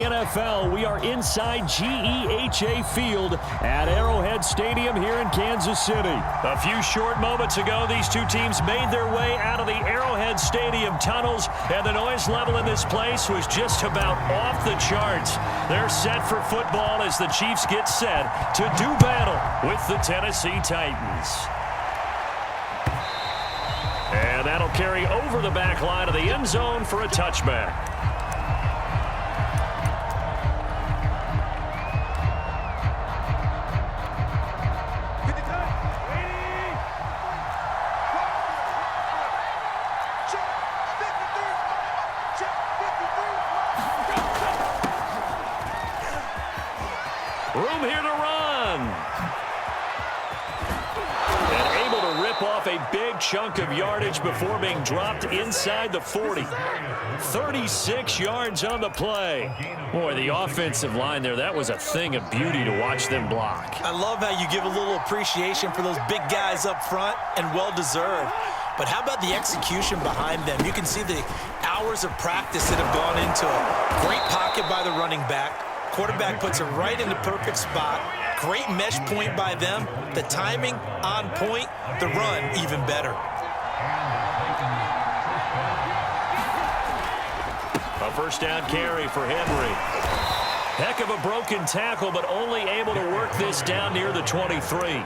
NFL, we are inside GEHA Field at Arrowhead Stadium here in Kansas City. A few short moments ago, these two teams made their way out of the Arrowhead Stadium tunnels, and the noise level in this place was just about off the charts. They're set for football as the Chiefs get set to do battle with the Tennessee Titans. And that'll carry over the back line of the end zone for a touchback. Room here to run. And able to rip off a big chunk of yardage before being dropped inside the 40. 36 yards on the play. Boy, the offensive line there, that was a thing of beauty to watch them block. I love how you give a little appreciation for those big guys up front, and well-deserved. But how about the execution behind them? You can see the hours of practice that have gone into it. Great pocket by the running back. Quarterback puts it right in the perfect spot. Great mesh point by them. The timing on point. The run even better. A first down carry for Henry. Heck of a broken tackle, but only able to work this down near the 23.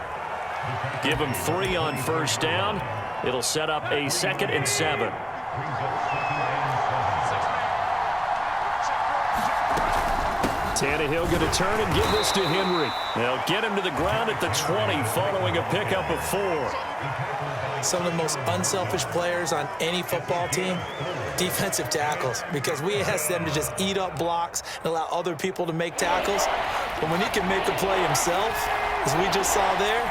Give him 3 on first down. It'll set up a 2nd and 7. Tannehill going to turn and give this to Henry. They'll get him to the ground at the 20 following a pickup of 4. Some of the most unselfish players on any football team, defensive tackles, because we ask them to just eat up blocks and allow other people to make tackles. But when he can make a play himself, as we just saw there,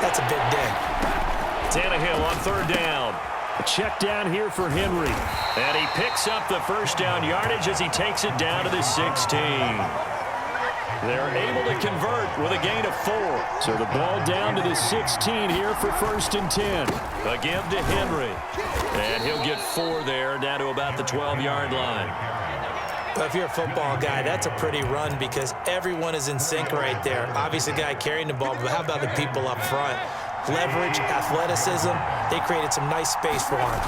that's a big day. Tannehill on 3rd down. A check down here for Henry. And he picks up the first down yardage as he takes it down to the 16. They're able to convert with a gain of 4. So the ball down to the 16 here for 1st and 10. A give to Henry. And he'll get 4 there, down to about the 12-yard line. Well, if you're a football guy, that's a pretty run because everyone is in sync right there. Obviously, the guy carrying the ball, but how about the people up front? Leverage, athleticism, they created some nice space for him.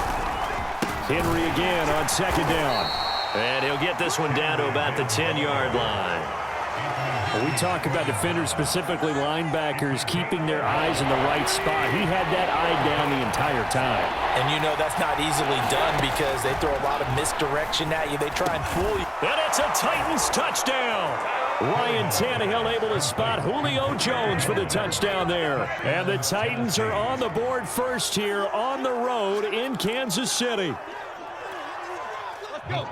Henry again on 2nd down. And he'll get this one down to about the 10-yard line. When we talk about defenders, specifically linebackers, keeping their eyes in the right spot. He had that eye down the entire time. And you know that's not easily done because they throw a lot of misdirection at you. They try and fool you. And it's a Titans touchdown. Ryan Tannehill able to spot Julio Jones for the touchdown there. And the Titans are on the board first here on the road in Kansas City. Let's go.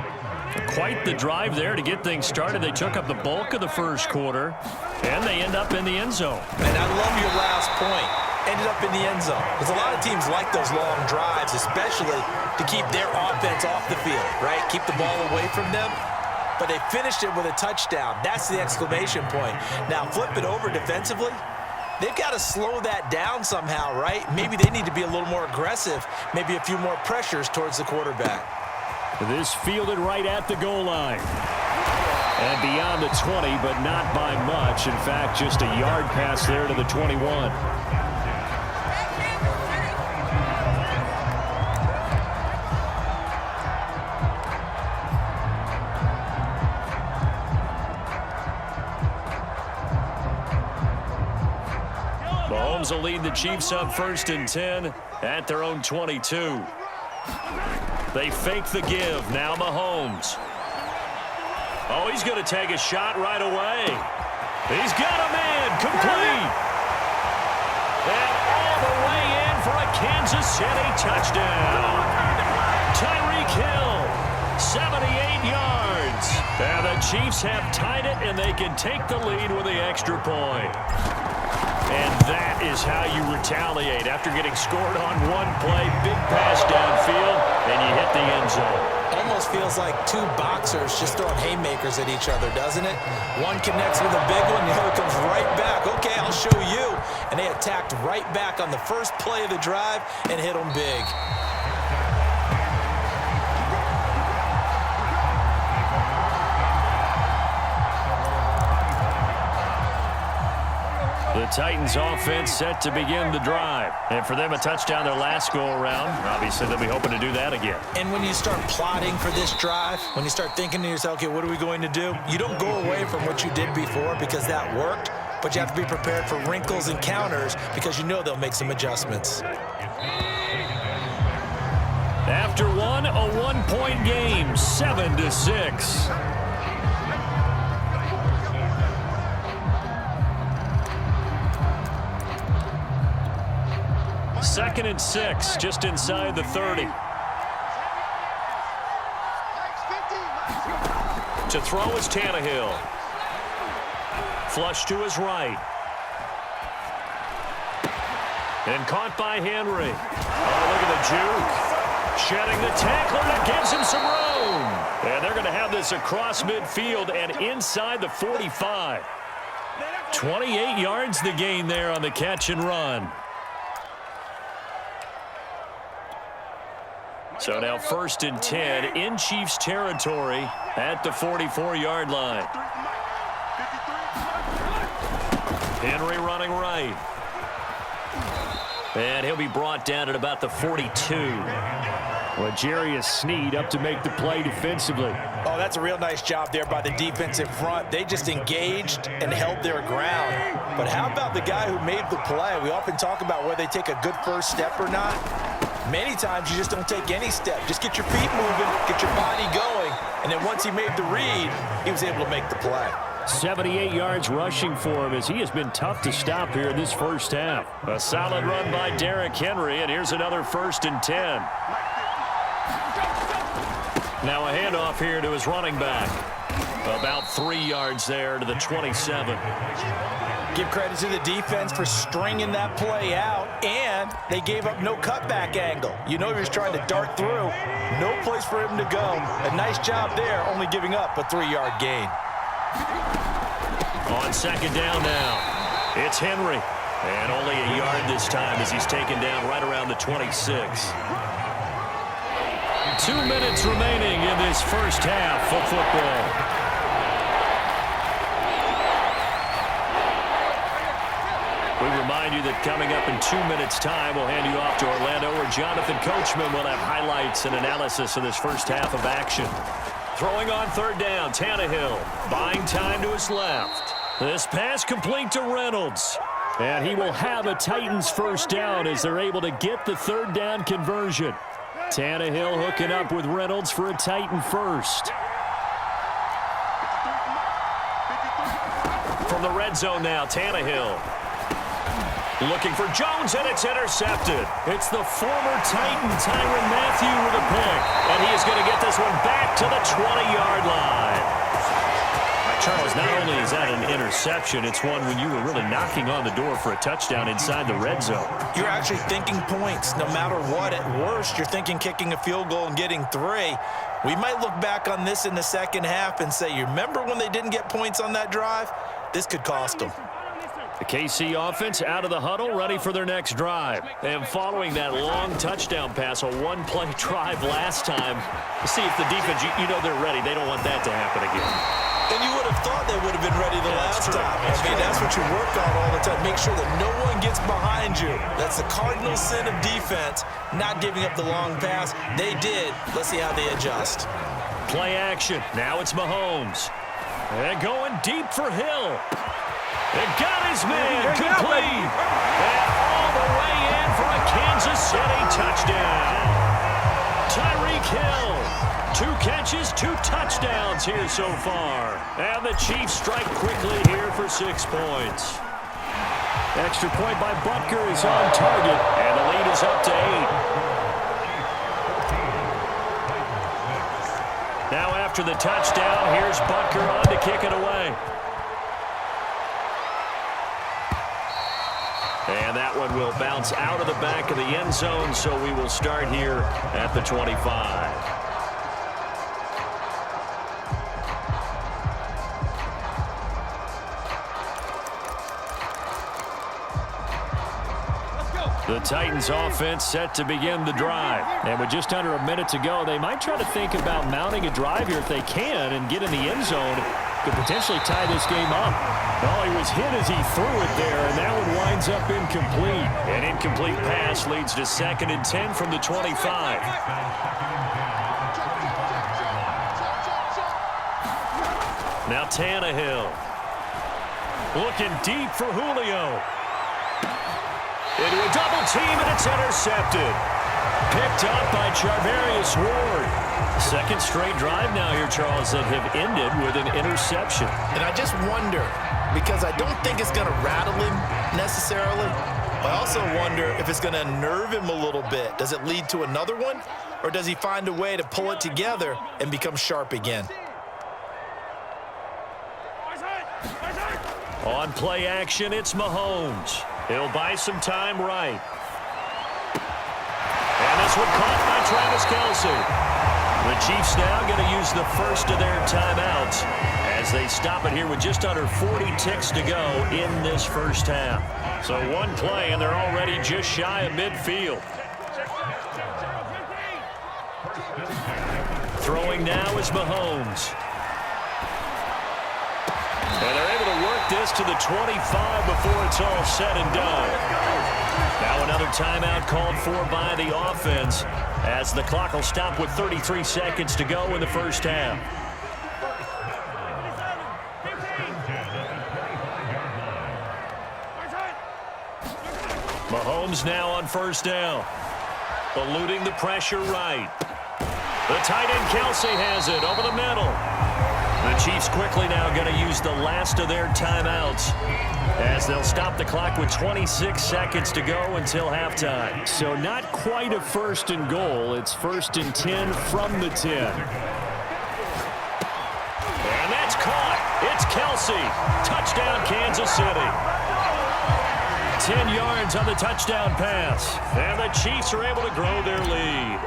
Quite the drive there to get things started. They took up the bulk of the first quarter, and they end up in the end zone. And I love your last point. Ended up in the end zone. Because a lot of teams like those long drives, especially to keep their offense off the field, right? Keep the ball away from them. But they finished it with a touchdown. That's the exclamation point. Now flip it over defensively. They've got to slow that down somehow, right? Maybe they need to be a little more aggressive. Maybe a few more pressures towards the quarterback. This fielded right at the goal line. And beyond the 20, but not by much. In fact, just a yard pass there to the 21. Mahomes will lead the Chiefs up 1st and 10 at their own 22. They fake the give. Now Mahomes. Oh, he's going to take a shot right away. He's got a man. Complete. And all the way in for a Kansas City touchdown. Tyreek Hill, 78 yards. And the Chiefs have tied it, and they can take the lead with the extra point. And that is how you retaliate after getting scored on one play. Big pass downfield, and you hit the end zone. Almost feels like two boxers just throwing haymakers at each other, doesn't it? One connects with a big one, the other comes right back. Okay, I'll show you. And they attacked right back on the first play of the drive and hit them big. Titans offense set to begin the drive. And for them, a touchdown their last go-around. Obviously, they'll be hoping to do that again. And when you start plotting for this drive, when you start thinking to yourself, okay, what are we going to do? You don't go away from what you did before because that worked, but you have to be prepared for wrinkles and counters because you know they'll make some adjustments. After one, a one-point game, 7-6. Second and 6, just inside the 30. To throw is Tannehill. Flush to his right. And caught by Henry. Oh, look at the juke. Shedding the tackler that gives him some room. And they're going to have this across midfield and inside the 45. 28 yards the gain there on the catch and run. So now 1st and 10 in Chiefs territory at the 44-yard line. Henry running right. And he'll be brought down at about the 42. Well, Jarius Sneed up to make the play defensively. Oh, that's a real nice job there by the defensive front. They just engaged and held their ground. But how about the guy who made the play? We often talk about whether they take a good first step or not. Many times you just don't take any step. Just get your feet moving, get your body going, and then once he made the read, he was able to make the play. 78 yards rushing for him as he has been tough to stop here in this first half. A solid run by Derrick Henry, and here's another 1st and 10. Now a handoff here to his running back. About 3 yards there to the 27. Give credit to the defense for stringing that play out, and they gave up no cutback angle. You know he was trying to dart through. No place for him to go. A nice job there, only giving up a 3-yard gain. On second down now, it's Henry. And only a yard this time as he's taken down right around the 26. 2 minutes remaining in this first half of football. We remind you that coming up in 2 minutes' time, we'll hand you off to Orlando, where Jonathan Coachman will have highlights and analysis of this first half of action. Throwing on 3rd down, Tannehill buying time to his left. This pass complete to Reynolds. And he will have a Titans first down as they're able to get the 3rd down conversion. Tannehill hooking up with Reynolds for a Titan first. From the red zone now, Tannehill. Looking for Jones, and it's intercepted. It's the former Titan, Tyrann Mathieu, with a pick. And he is going to get this one back to the 20-yard line. Charles, not only is that an interception, it's one when you were really knocking on the door for a touchdown inside the red zone. You're actually thinking points no matter what. At worst, you're thinking kicking a field goal and getting 3. We might look back on this in the second half and say, you remember when they didn't get points on that drive? This could cost them. The KC offense out of the huddle, ready for their next drive. And following that long touchdown pass, a one-play drive last time, see if the defense, you know they're ready. They don't want that to happen again. And you would have thought they would have been ready the last time. That's what you work on all the time. Make sure that no one gets behind you. That's the cardinal sin of defense, not giving up the long pass. They did. Let's see how they adjust. Play action. Now it's Mahomes. And going deep for Hill. It got his man complete. And all the way in for a Kansas City touchdown. Tyreek Hill. 2 catches, 2 touchdowns here so far. And the Chiefs strike quickly here for 6 points. Extra point by Butker is on target. And the lead is up to 8. Now after the touchdown, here's Butker on to kick it away. And that one will bounce out of the back of the end zone, so we will start here at the 25. The Titans offense set to begin the drive. And with just under a minute to go, they might try to think about mounting a drive here if they can and get in the end zone could potentially tie this game up. Oh, he was hit as he threw it there, and that one winds up incomplete. An incomplete pass leads to 2nd and 10 from the 25. Now Tannehill. Looking deep for Julio. Into a double team, and it's intercepted. Picked up by Charvarius Ward. Second straight drive now here, Charles, that have ended with an interception. And I just wonder, because I don't think it's going to rattle him necessarily. I also wonder if it's going to unnerve him a little bit. Does it lead to another one? Or does he find a way to pull it together and become sharp again? On play action, it's Mahomes. He'll buy some time right. And this one caught by Travis Kelce. The Chiefs now going to use the first of their timeouts as they stop it here with just under 40 ticks to go in this first half. So one play, and they're already just shy of midfield. Throwing now is Mahomes. And they're able to work this to the 25 before it's all said and done. Now another timeout called for by the offense as the clock will stop with 33 seconds to go in the first half. Mahomes now on first down. Eluding the pressure right. The tight end Kelce has it over the middle. The Chiefs quickly now going to use the last of their timeouts as they'll stop the clock with 26 seconds to go until halftime. So not quite a 1st and goal. It's 1st and 10 from the 10. And that's caught. It's Kelce. Touchdown, Kansas City. 10 yards on the touchdown pass. And the Chiefs are able to grow their lead.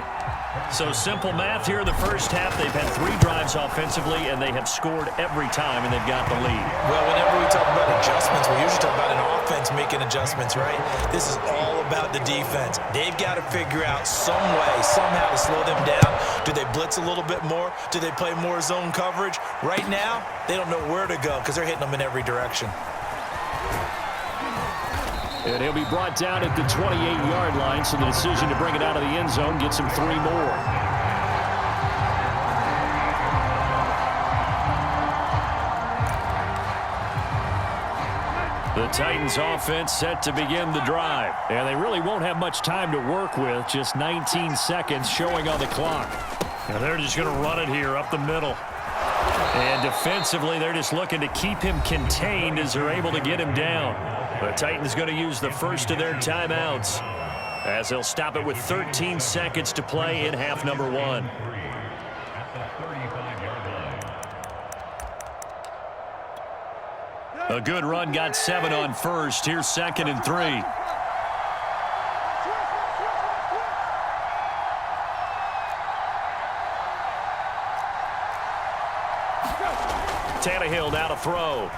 So simple math here in the first half. They've had 3 drives offensively, and they have scored every time, and they've got the lead. Well, whenever we talk about adjustments, we usually talk about an offense making adjustments, right? This is all about the defense. They've got to figure out some way, somehow to slow them down. Do they blitz a little bit more? Do they play more zone coverage? Right now, they don't know where to go because they're hitting them in every direction. And he'll be brought down at the 28-yard line, so the decision to bring it out of the end zone gets him 3 more. The Titans offense set to begin the drive. And they really won't have much time to work with, just 19 seconds showing on the clock. And they're just going to run it here up the middle. And defensively, they're just looking to keep him contained as they're able to get him down. The Titans going to use the first of their timeouts as they'll stop it with 13 seconds to play in half number 1. A good run got 7 on first. Here's 2nd and 3. Tannehill now to throw.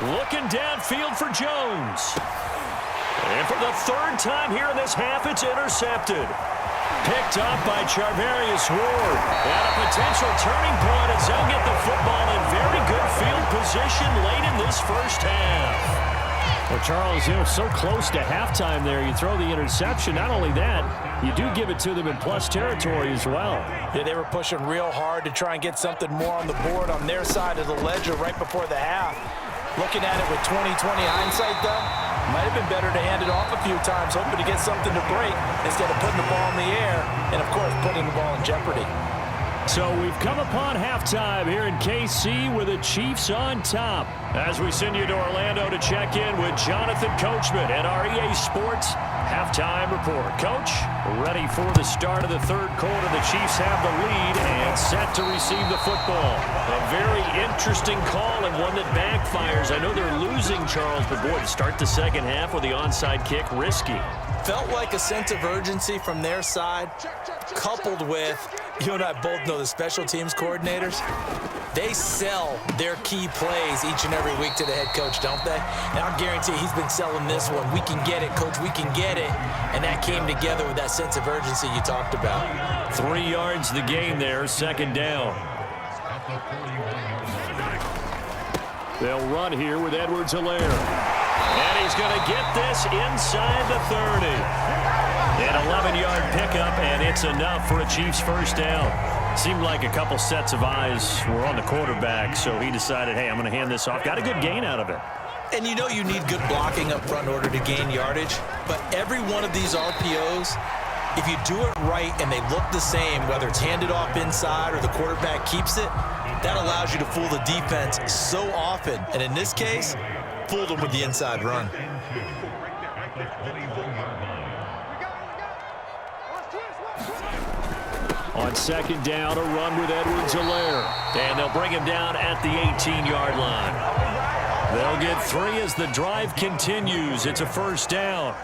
Looking downfield for Jones. And for the 3rd time here in this half, it's intercepted. Picked up by Charvarius Ward. And a potential turning point as they'll get the football in very good field position late in this first half. Well, Charles, so close to halftime there. You throw the interception. Not only that, you do give it to them in plus territory as well. Yeah, they were pushing real hard to try and get something more on the board on their side of the ledger right before the half. Looking at it with 20/20 hindsight, though, might have been better to hand it off a few times, hoping to get something to break instead of putting the ball in the air and, of course, putting the ball in jeopardy. So we've come upon halftime here in KC with the Chiefs on top. As we send you to Orlando to check in with Jonathan Coachman at our EA Sports Halftime Report. Coach, ready for the start of the 3rd quarter. The Chiefs have the lead and set to receive the football. A very interesting call and one that backfires. I know they're losing, Charles, but boy, to start the 2nd half with the onside kick, risky. Felt like a sense of urgency from their side, coupled with, you and I both know the special teams coordinators, they sell their key plays each and every week to the head coach, don't they? And I guarantee he's been selling this one. We can get it, coach, we can get it. And that came together with that sense of urgency you talked about. 3 yards the game there, 2nd down. They'll run here with Edwards-Helaire. And he's going to get this inside the 30. An 11-yard pickup, and it's enough for a Chiefs first down. Seemed like a couple sets of eyes were on the quarterback, so he decided, hey, I'm going to hand this off. Got a good gain out of it. And you know you need good blocking up front in order to gain yardage, but every one of these RPOs, if you do it right and they look the same, whether it's handed off inside or the quarterback keeps it, that allows you to fool the defense so often. And in this case, fooled them with the inside run. On second down, a run with Edwards-Helaire. And they'll bring him down at the 18-yard line. They'll get 3 as the drive continues. It's a first down.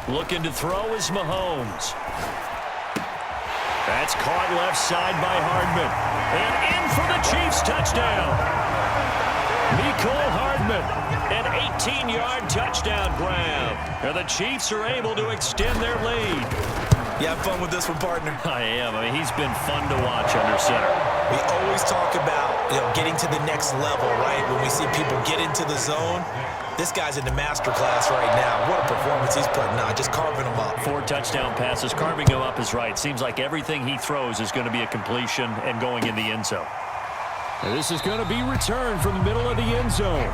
Looking to throw is Mahomes. That's caught left side by Hardman. And in for the Chiefs touchdown. Mecole Hardman, an 18-yard touchdown grab. And the Chiefs are able to extend their lead. You have fun with this one, partner? I am. I mean, he's been fun to watch under center. We always talk about, getting to the next level, right? When we see people get into the zone, this guy's in the master class right now. What a performance he's putting on, just carving them up. 4 touchdown passes. Carving him up is right. Seems like everything he throws is going to be a completion and going in the end zone. And this is going to be returned from the middle of the end zone.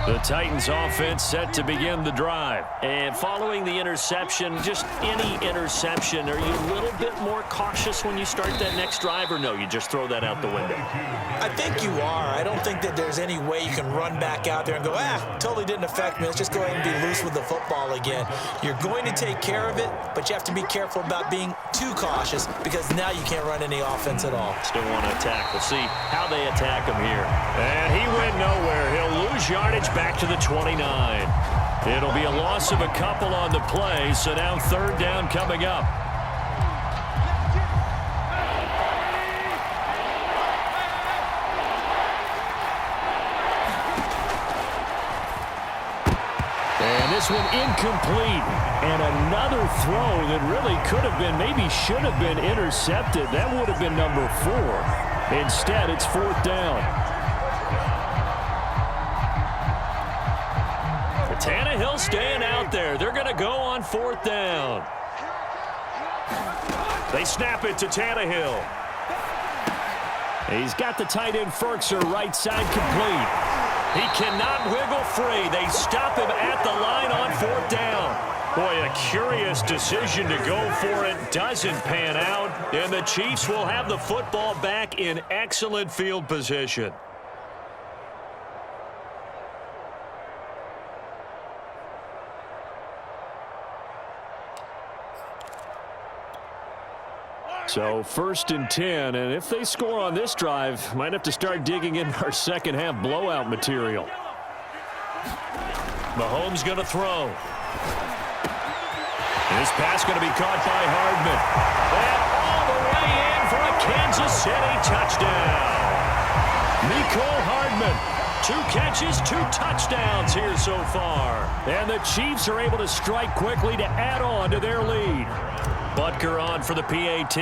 The Titans offense set to begin the drive. And following the interception, just any interception, are you a little bit more cautious when you start that next drive, or no, you just throw that out the window? I think you are. I don't think that there's any way you can run back out there and go, totally didn't affect me. Let's just go ahead and be loose with the football again. You're going to take care of it, but you have to be careful about being too cautious because now you can't run any offense at all. Still want to attack. We'll see how they attack him here. And he went nowhere. He'll lose yardage back to the 29. It'll be a loss of a couple on the play, so now third down coming up. And this one incomplete. And another throw that really could have been, maybe should have been intercepted. That would have been number 4. Instead, it's fourth down. Tannehill staying out there. They're going to go on fourth down. They snap it to Tannehill. He's got the tight end Ferkser right side complete. He cannot wiggle free. They stop him at the line on fourth down. Boy, a curious decision to go for it. Doesn't pan out. And the Chiefs will have the football back in excellent field position. So first and 10, and if they score on this drive, might have to start digging in our second half blowout material. Mahomes going to throw. This pass going to be caught by Hardman. And all the way in for a Kansas City touchdown. Mecole Hardman, 2 catches, 2 touchdowns here so far. And the Chiefs are able to strike quickly to add on to their lead. Butker on for the PAT.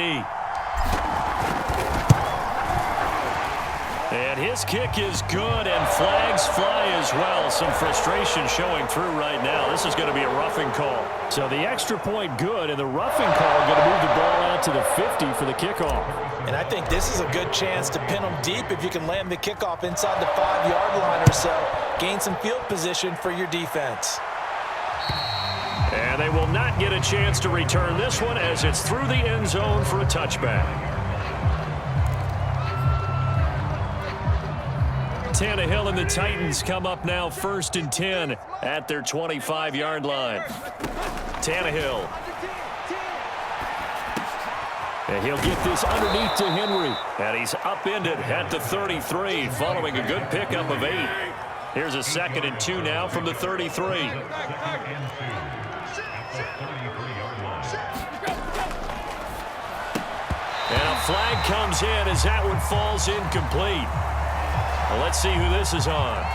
And his kick is good, and flags fly as well. Some frustration showing through right now. This is going to be a roughing call. So the extra point good, and the roughing call going to move the ball out to the 50 for the kickoff. And I think this is a good chance to pin them deep if you can land the kickoff inside the 5-yard line or so. Gain some field position for your defense. And they will not get a chance to return this one as it's through the end zone for a touchback. Tannehill and the Titans come up now first and 10 at their 25-yard line. Tannehill. And he'll get this underneath to Henry. And he's upended at the 33 following a good pickup of 8. Here's a 2nd and 2 now from the 33. And a flag comes in as that one falls incomplete. Well, let's see who this is on.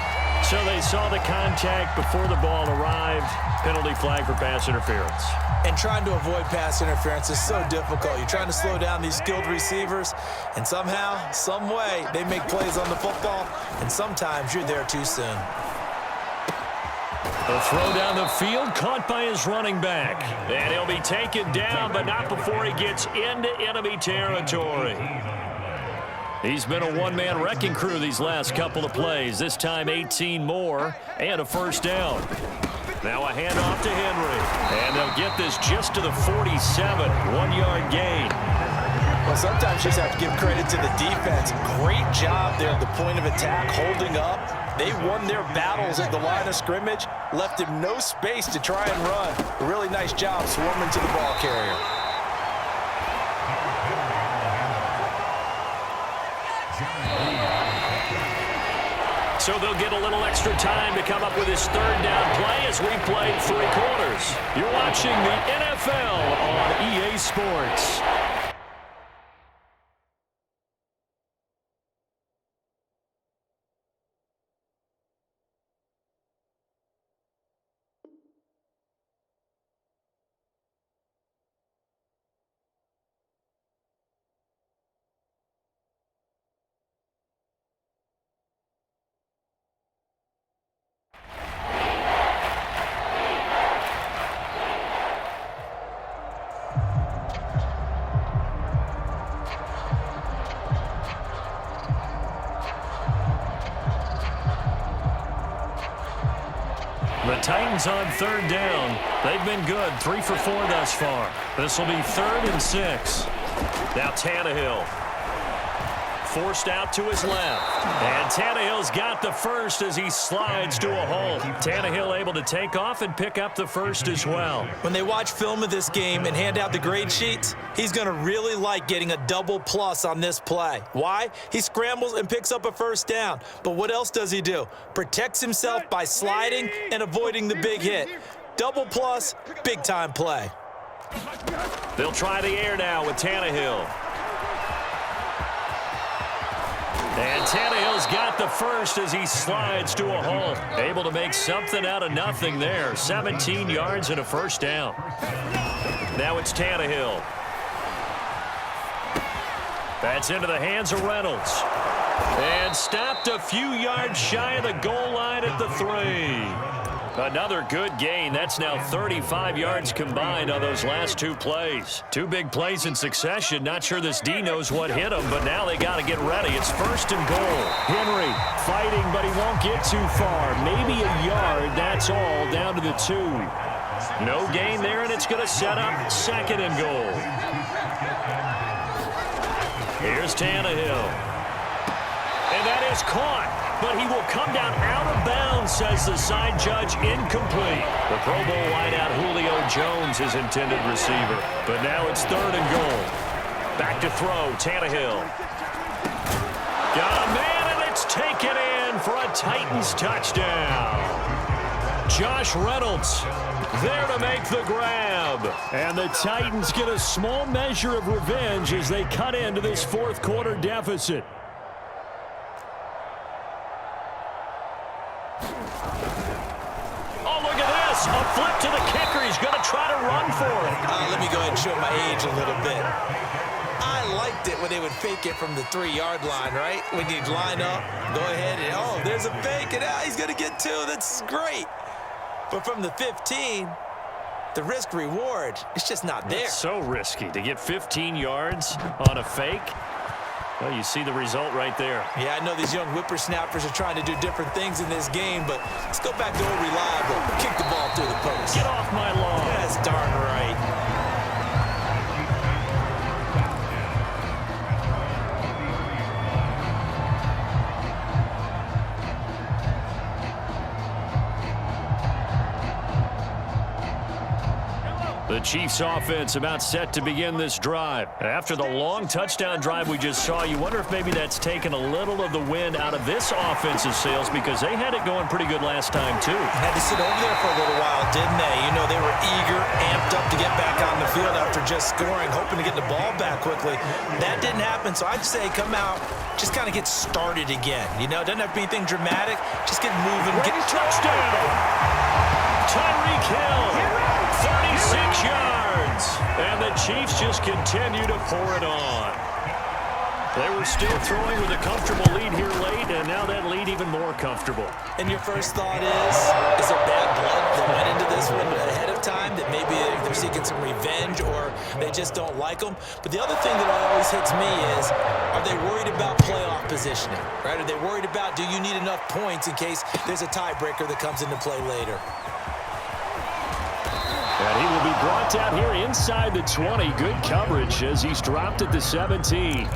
So they saw the contact before the ball arrived. Penalty flag for pass interference. And trying to avoid pass interference is so difficult. You're trying to slow down these skilled receivers, and somehow, some way, they make plays on the football, and sometimes you're there too soon. The throw down the field, caught by his running back. And he'll be taken down, but not before he gets into enemy territory. He's been a one-man wrecking crew these last couple of plays. This time 18 more and a first down. Now a handoff to Henry. And they'll get this just to the 47. 1-yard gain. Well, sometimes you just have to give credit to the defense. Great job there at the point of attack, holding up. They won their battles at the line of scrimmage, left him no space to try and run. A really nice job swarming to the ball carrier. So they'll get a little extra time to come up with his third down play as we played 3 quarters. You're watching the NFL on EA Sports. The Titans on third down. They've been good, 3 for 4 thus far. This will be 3rd and 6. Now Tannehill. Forced out to his left. And Tannehill's got the first as he slides to a hole. Tannehill able to take off and pick up the first as well. When they watch film of this game and hand out the grade sheets, he's going to really like getting a double plus on this play. Why? He scrambles and picks up a first down. But what else does he do? Protects himself by sliding and avoiding the big hit. Double plus, big-time play. They'll try the air now with Tannehill. And Tannehill's got the first as he slides to a hole. Able to make something out of nothing there. 17 yards and a first down. Now it's Tannehill. That's into the hands of Reynolds. And stopped a few yards shy of the goal line at the 3. Another good gain. That's now 35 yards combined on those last 2 plays. 2 big plays in succession. Not sure this D knows what hit him, but now they got to get ready. It's 1st and goal. Henry fighting, but he won't get too far. Maybe a yard. That's all down to the 2. No gain there, and it's going to set up 2nd and goal. Here's Tannehill. And that is caught. But he will come down out of bounds, says the side judge, incomplete. The Pro Bowl wideout Julio Jones, his intended receiver. But now it's 3rd and goal. Back to throw, Tannehill. Got a man, and it's taken in for a Titans touchdown. Josh Reynolds there to make the grab. And the Titans get a small measure of revenge as they cut into this 4th quarter deficit. A flip to the kicker. He's going to try to run for it. Let me go ahead and show my age a little bit. I liked it when they would fake it from the 3-yard line, right? When you'd line up, go ahead and, oh, there's a fake, and he's going to get 2. That's great. But from the 15, the risk-reward, it's just not there. It's so risky to get 15 yards on a fake. Well, you see the result right there. Yeah, I know these young whippersnappers are trying to do different things in this game, but let's go back to old reliable. Kick the ball through the post. Get off my lawn. That's darn right. The Chiefs offense about set to begin this drive. After the long touchdown drive we just saw, you wonder if maybe that's taken a little of the wind out of this offensive sails because they had it going pretty good last time too. Had to sit over there for a little while, didn't they? You know, they were eager and pumped up to get back on the field after just scoring, hoping to get the ball back quickly. That didn't happen, so I'd say come out, just kind of get started again. You know, it doesn't have to be anything dramatic. Just get moving. Get touchdown. Tyreek Hill, 36 yards. And the Chiefs just continue to pour it on. They were still throwing with a comfortable lead here late, and now that lead even more comfortable. And your first thought is there bad blood that went into this one ahead of time, that maybe they're seeking some revenge or they just don't like them? But the other thing that always hits me is, are they worried about playoff positioning, right? Are they worried about, do you need enough points in case there's a tiebreaker that comes into play later? And he will be brought down here inside the 20. Good coverage as he's dropped at the 17.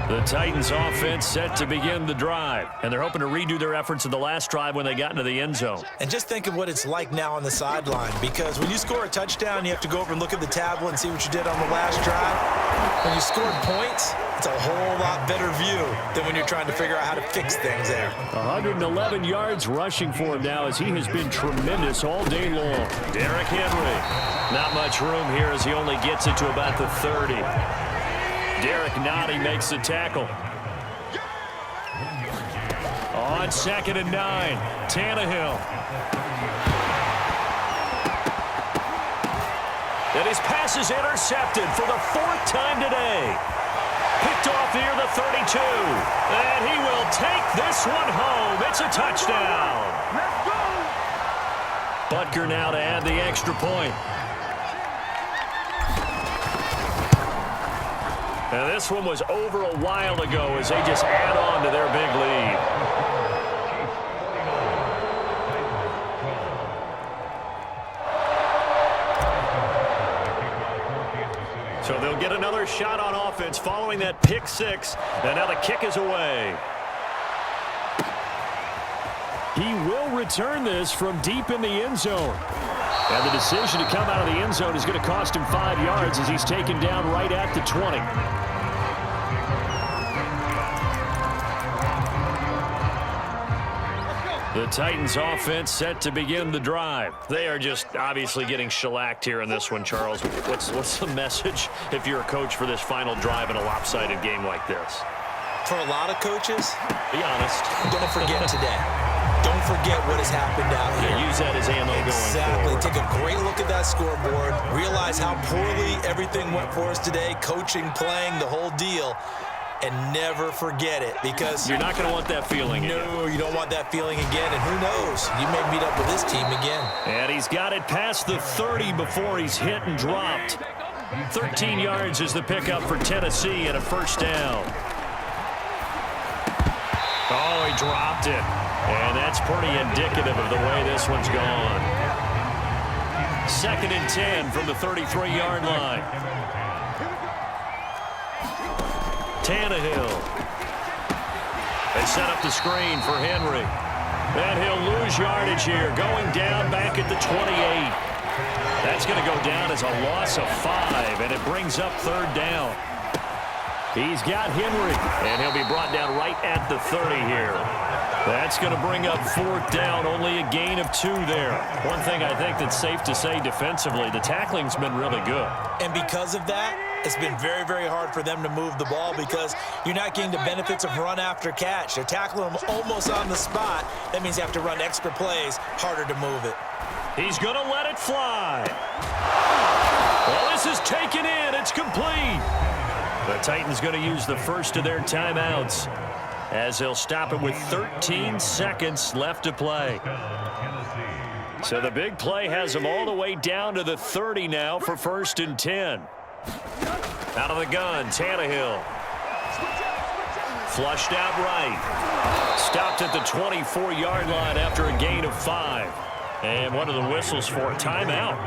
The Titans offense set to begin the drive, and they're hoping to redo their efforts in the last drive when they got into the end zone. And just think of what it's like now on the sideline, because when you score a touchdown, you have to go over and look at the tablet and see what you did on the last drive. When you scored points, it's a whole lot better view than when you're trying to figure out how to fix things there. 111 yards rushing for him now as he has been tremendous all day long. Derrick Henry. Not much room here as he only gets it to about the 30. Derek Nottie makes the tackle. On 2nd and 9, Tannehill. And his pass is intercepted for the 4th time today. Picked off near the 32. And he will take this one home. It's a touchdown. Butker now to add the extra point. Now this one was over a while ago as they just add on to their big lead. So they'll get another shot on offense following that pick six. And now the kick is away. He will return this from deep in the end zone. And the decision to come out of the end zone is going to cost him 5 yards as he's taken down right at the 20. The Titans offense set to begin the drive. They are just obviously getting shellacked here in this one, Charles. What's the message if you're a coach for this final drive in a lopsided game like this? For a lot of coaches, be honest. Don't forget today. Don't forget what has happened out here. Yeah, use that as ammo going forward. Take a great look at that scoreboard. Realize how poorly everything went for us today. Coaching, playing, the whole deal. And never forget it, because you're not going to want that feeling again. No, you don't want that feeling again. And who knows? You may meet up with this team again. And he's got it past the 30 before he's hit and dropped. 13 yards is the pickup for Tennessee and a first down. Oh, he dropped it. And that's pretty indicative of the way this one's gone. 2nd and 10 from the 33-yard line. Tannehill. They set up the screen for Henry. And he'll lose yardage here, going down back at the 28. That's going to go down as a loss of 5, and it brings up 3rd down. He's got Henry, and he'll be brought down right at the 30 here. That's going to bring up 4th down, only a gain of 2 there. One thing I think that's safe to say defensively, the tackling's been really good. And because of that, it's been very, very hard for them to move the ball because you're not getting the benefits of run after catch. They're tackling them almost on the spot. That means you have to run extra plays, harder to move it. He's going to let it fly. Well, this is taken in. It's complete. The Titans going to use the first of their timeouts as they'll stop it with 13 seconds left to play. So the big play has them all the way down to the 30 now for 1st and 10. Out of the gun, Tannehill. Flushed out right. Stopped at the 24-yard line after a gain of 5. And one of the whistles for a timeout.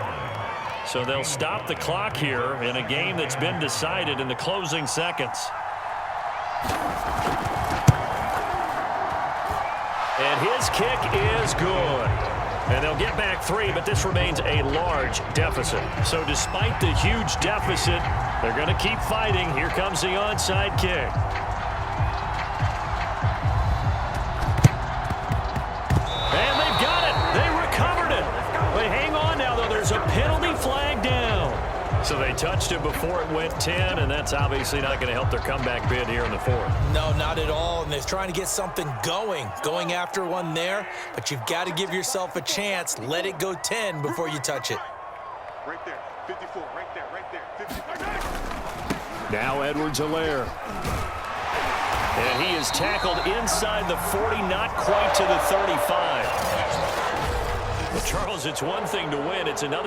So they'll stop the clock here in a game that's been decided in the closing seconds. And his kick is good. And they'll get back 3, but this remains a large deficit. So despite the huge deficit, they're going to keep fighting. Here comes the onside kick. And they've got it. They recovered it. touched it before it went 10, and that's obviously not going to help their comeback bid here in the fourth. No, not at all, and they're trying to get something going after one there, but you've got to give yourself a chance. Let it go 10 before you touch it. Right there, 54, right there, 54. Now Edwards-Helaire. And he is tackled inside the 40, not quite to the 35. Well, Charles, it's one thing to win. It's another